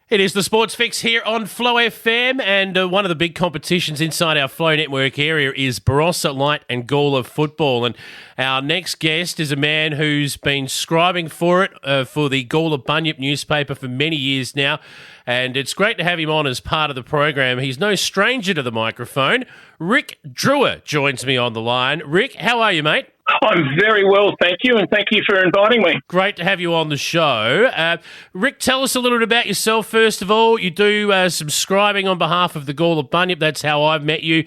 It is the Sports Fix here on Flow FM, and one of the big competitions inside our Flow Network area is Barossa Light and Gawler football. And our next guest is a man who's been scribing for it for the Gawler Bunyip newspaper for many years now, and it's great to have him on as part of the program. He's no stranger to the microphone. Rick Drewer joins me on the line. Rick, how are you, mate? I'm very well, thank you, and thank you for inviting me. Great to have you on the show. Rick, tell us a little bit about yourself, first of all. You do some scribing on behalf of the Gawler Bunyip. That's how I've met you,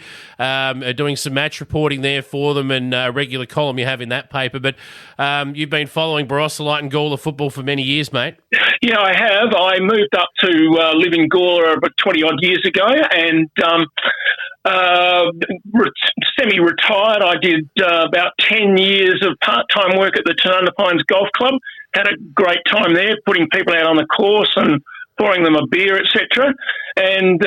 doing some match reporting there for them and a regular column you have in that paper. But you've been following Barossa Light and Gawler football for many years, mate. Yeah, I have. I moved up to live in Gawler about 20-odd years ago, and semi-retired. I did about 10 years of part-time work at the Tanunda Pines Golf Club. Had a great time there, putting people out on the course and pouring them a beer, etc. And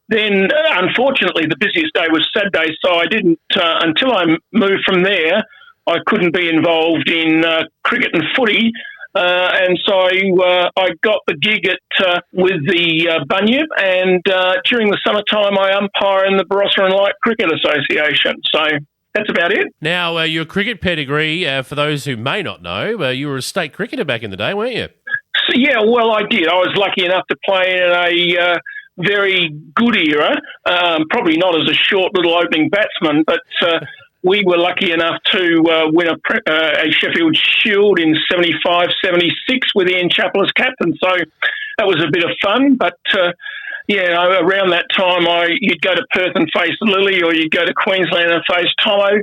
then, unfortunately, the busiest day was Saturday, so I didn't, until I moved from there, I couldn't be involved in cricket and footy. And so I got the gig with the Bunyip, and during the summertime I umpire in the Barossa and Light Cricket Association. So that's about it. Now, your cricket pedigree, for those who may not know, you were a state cricketer back in the day, weren't you? So, yeah, well, I did. I was lucky enough to play in a very good era, probably not as a short little opening batsman, but we were lucky enough to win a Sheffield Shield in 75-76 with Ian Chappell as captain. So that was a bit of fun. But, around that time, you'd go to Perth and face Lily, or you'd go to Queensland and face Tomo.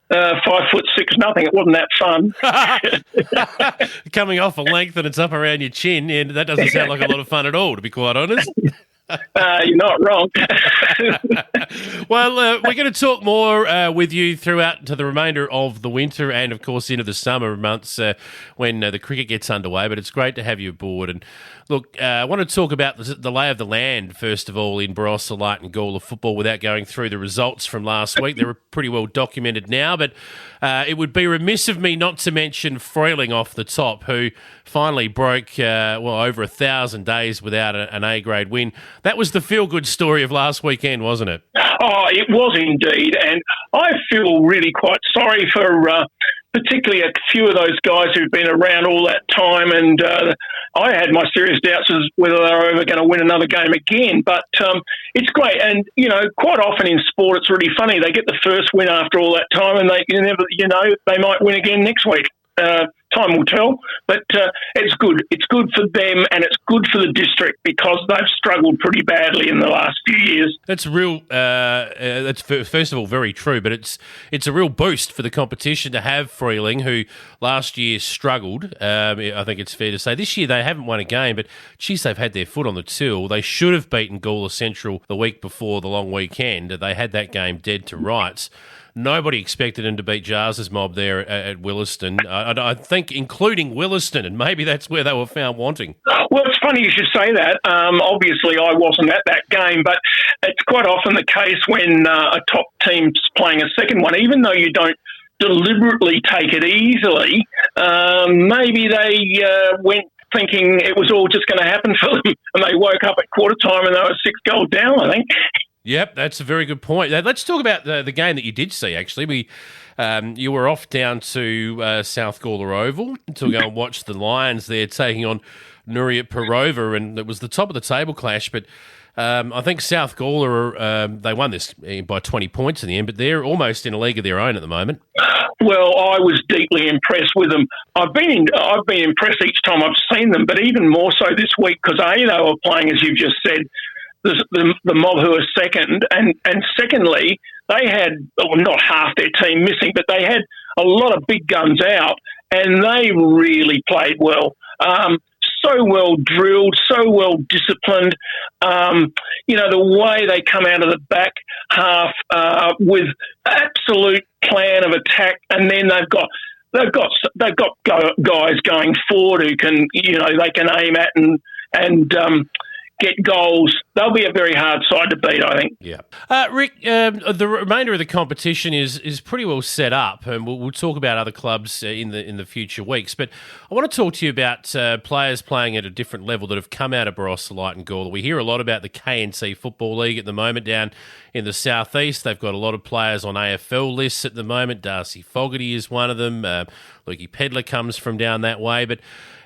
5'6", nothing. It wasn't that fun. Coming off a length and it's up around your chin, and that doesn't sound like a lot of fun at all, to be quite honest. You're not wrong. Well, we're going to talk more with you throughout to the remainder of the winter and, of course, into the summer months when the cricket gets underway. But it's great to have you aboard. And look, I want to talk about the lay of the land, first of all, in Barossa Light and Gawler football without going through the results from last week. They're pretty well documented now, but it would be remiss of me not to mention Freuling off the top, who finally broke, over 1,000 days without an A-grade win. That was the feel-good story of last weekend, wasn't it? Oh, it was indeed, and I feel really quite sorry for particularly a few of those guys who've been around all that time, and I had my serious doubts as whether they were ever going to win another game again, but it's great. And, quite often in sport it's really funny. They get the first win after all that time, and they might win again next week. Time will tell, but it's good. It's good for them, and it's good for the district because they've struggled pretty badly in the last few years. That's real. That's first of all very true, but it's a real boost for the competition to have Freuling, who last year struggled. I think it's fair to say this year they haven't won a game, but geez, they've had their foot on the till. They should have beaten Gawler Central the week before the long weekend. They had that game dead to rights. Nobody expected him to beat Jars's mob there at Williston. I think including Williston, and maybe that's where they were found wanting. Well, it's funny you should say that. Obviously, I wasn't at that game, but it's quite often the case when a top team's playing a second one, even though you don't deliberately take it easily, maybe they went thinking it was all just going to happen for them, and they woke up at quarter time and they were 6 goals down, I think. Yep, that's a very good point. Let's talk about the game that you did see, actually. You were off down to South Gawler Oval to go and watch the Lions there taking on Nuriat Perova, and it was the top of the table clash, but I think South Gawler, they won this by 20 points in the end, but they're almost in a league of their own at the moment. Well, I was deeply impressed with them. I've been impressed each time I've seen them, but even more so this week because they were playing, as you've just said, the mob who are second, and secondly, they had not half their team missing, but they had a lot of big guns out, and they really played well. So well drilled, so well disciplined. The way they come out of the back half with absolute plan of attack, and then they've got guys going forward who can they can aim at and get goals they'll be a very hard side to beat, I think. Yeah. Rick, the remainder of the competition is pretty well set up, and we'll talk about other clubs in the future weeks. But I want to talk to you about players playing at a different level that have come out of Barossa Light and Gawler. We hear a lot about the KNC Football League at the moment down in the southeast. They've got a lot of players on AFL lists at the moment. Darcy Fogarty is one of them. Lukey Pedler comes from down that way. But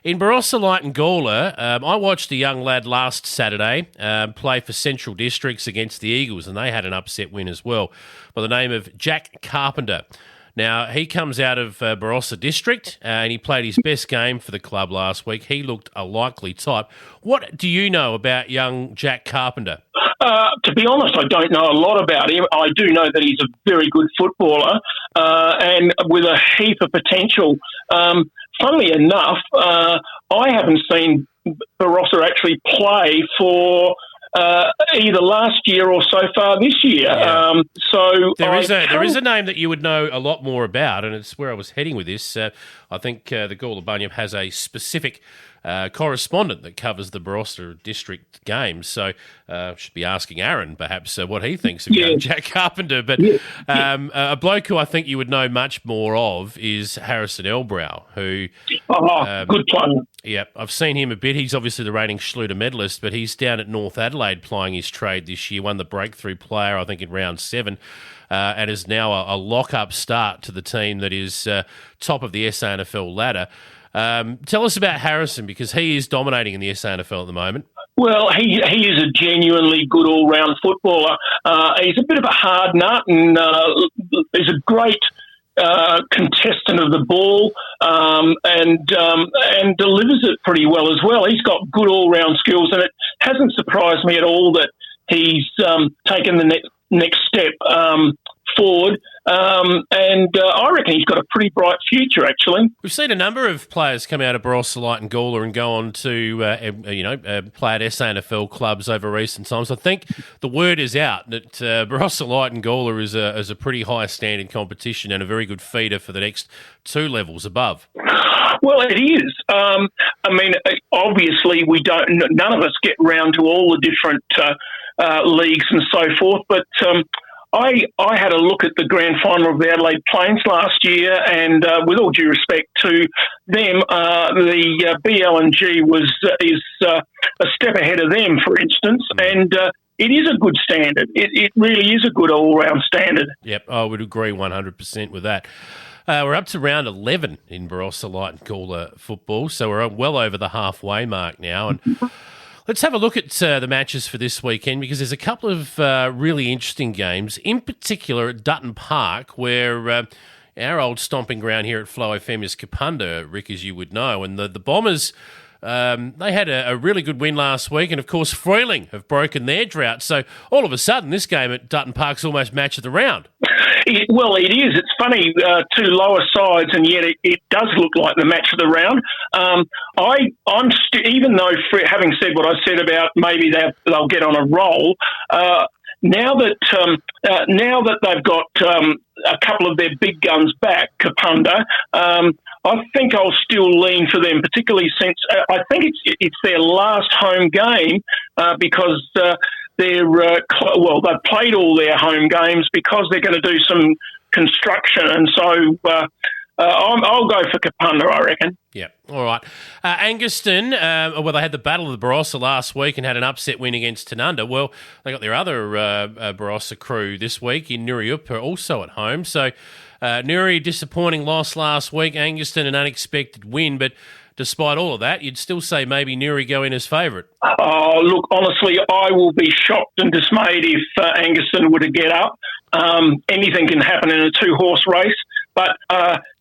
in Barossa Light and Gawler, I watched a young lad last Saturday play for Central Districts against the Eagles, and they had an upset win as well, by the name of Jack Carpenter. Now, he comes out of Barossa District, and he played his best game for the club last week. He looked a likely type. What do you know about young Jack Carpenter? To be honest, I don't know a lot about him. I do know that he's a very good footballer and with a heap of potential. Funnily enough, I haven't seen Barossa actually play for either last year or so far this year. Yeah. So there is a name that you would know a lot more about, and it's where I was heading with this. I think the Gawler Bunyip has a specific correspondent that covers the Barossa district games, so should be asking Aaron perhaps what he thinks of young Jack Carpenter. But a bloke who I think you would know much more of is Harrison Elbrow, who good player. Yeah, I've seen him a bit. He's obviously the reigning Schluter medalist, but he's down at North Adelaide plying his trade this year, won the breakthrough player, I think, in round 7, and is now a lock-up start to the team that is top of the SANFL ladder. Tell us about Harrison, because he is dominating in the SANFL at the moment. Well, he is a genuinely good all-round footballer. He's a bit of a hard nut and is a great contestant of the ball and delivers it pretty well as well. He's got good all-round skills, and it hasn't surprised me at all that he's taken the next step forward. And I reckon he's got a pretty bright future, actually. We've seen a number of players come out of Barossa Light and Gawler and go on to, play at SANFL clubs over recent times. I think the word is out that Barossa Light and Gawler is a pretty high standard competition and a very good feeder for the next 2 levels above. Well, it is. Obviously, none of us get round to all the different leagues and so forth, but I had a look at the grand final of the Adelaide Plains last year, and with all due respect to them, the BLNG is a step ahead of them, for instance, and it is a good standard. It really is a good all-round standard. Yep, I would agree 100% with that. We're up to round 11 in Barossa Light and Gawler football, so we're well over the halfway mark now, and let's have a look at the matches for this weekend, because there's a couple of really interesting games, in particular at Dutton Park, where our old stomping ground here at Flow FM is Kapunda, Rick, as you would know. And the Bombers, they had a really good win last week, and of course Freuling have broken their drought. So all of a sudden, this game at Dutton Park's almost match of the round. Well, it is. It's funny, 2 lower sides, and yet it does look like the match of the round. Even though, having said what I said about maybe they'll get on a roll, now that they've got a couple of their big guns back, Kapunda, I think I'll still lean for them, particularly since I think it's their last home game because they've played all their home games because they're going to do some construction, and so I'll go for Kapunda, I reckon. Yeah, all right. Angaston, they had the Battle of the Barossa last week and had an upset win against Tanunda. Well, they got their other Barossa crew this week in Nuriup, also at home. So Nuri, disappointing loss last week. Angaston, an unexpected win, but despite all of that, you'd still say maybe Nuri go in as favourite. Oh, look, honestly, I will be shocked and dismayed if Angaston were to get up. Anything can happen in a 2-horse race, but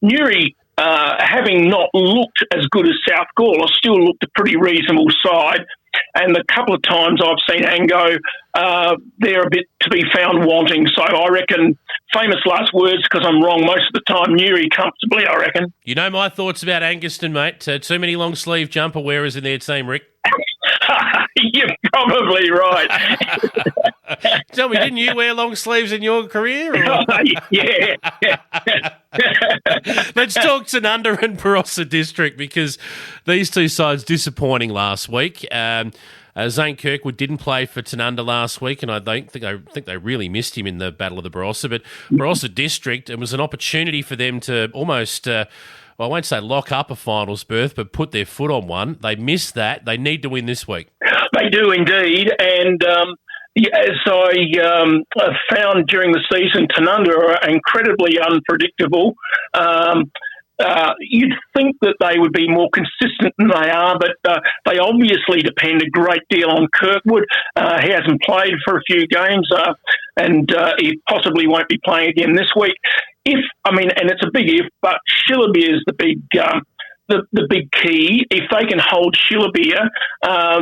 Nuri, having not looked as good as South Gawler, still looked a pretty reasonable side. And the couple of times I've seen Ango, they're a bit to be found wanting. So I reckon, famous last words, because I'm wrong most of the time, Nuri comfortably, I reckon. You know my thoughts about Angaston, mate. Too many long-sleeve jumper wearers in their team, Rick. You're probably right. Tell me, didn't you wear long sleeves in your career? Yeah. Let's talk Tanunda and Barossa District, because these two sides disappointing last week. Zane Kirkwood didn't play for Tanunda last week, and I think they really missed him in the Battle of the Barossa. But Barossa District, it was an opportunity for them to almost, well, I won't say lock up a finals berth, but put their foot on one. They missed that. They need to win this week. They do indeed, and as I found during the season, Tanunda are incredibly unpredictable. You'd think that they would be more consistent than they are, but they obviously depend a great deal on Kirkwood. He hasn't played for a few games, and he possibly won't be playing again this week. And it's a big if, but Shillabee is the big key. If they can hold Shillabee,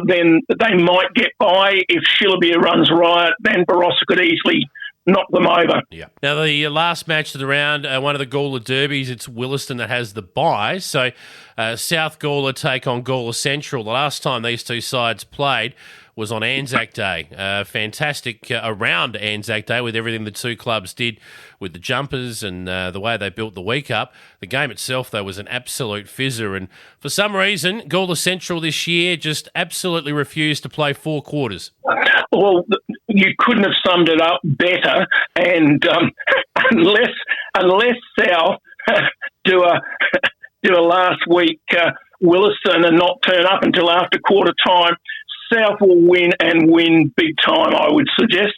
then they might get by. If Shillabee runs riot, then Barossa could easily knock them over. Yeah. Now, the last match of the round, one of the Gawler derbies, it's Williston that has the bye. So South Gawler take on Gawler Central. The last time these two sides played was on Anzac Day. Fantastic around Anzac Day with everything the two clubs did with the jumpers and the way they built the week up. The game itself, though, was an absolute fizzer. And for some reason, Gawler Central this year just absolutely refused to play 4 quarters. Well, you couldn't have summed it up better. And unless South do a last week Williston and not turn up until after quarter time, South will win and win big time, I would suggest.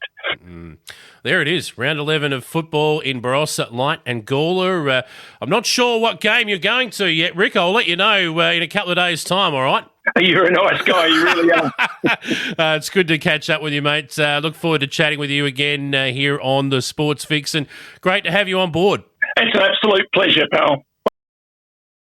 There it is, round 11 of football in Barossa Light and Gawler. I'm not sure what game you're going to yet, Rick. I'll let you know in a couple of days' time, all right? You're a nice guy, you really are. It's good to catch up with you, mate. Look forward to chatting with you again here on the Sports Fix, and great to have you on board. It's an absolute pleasure, pal.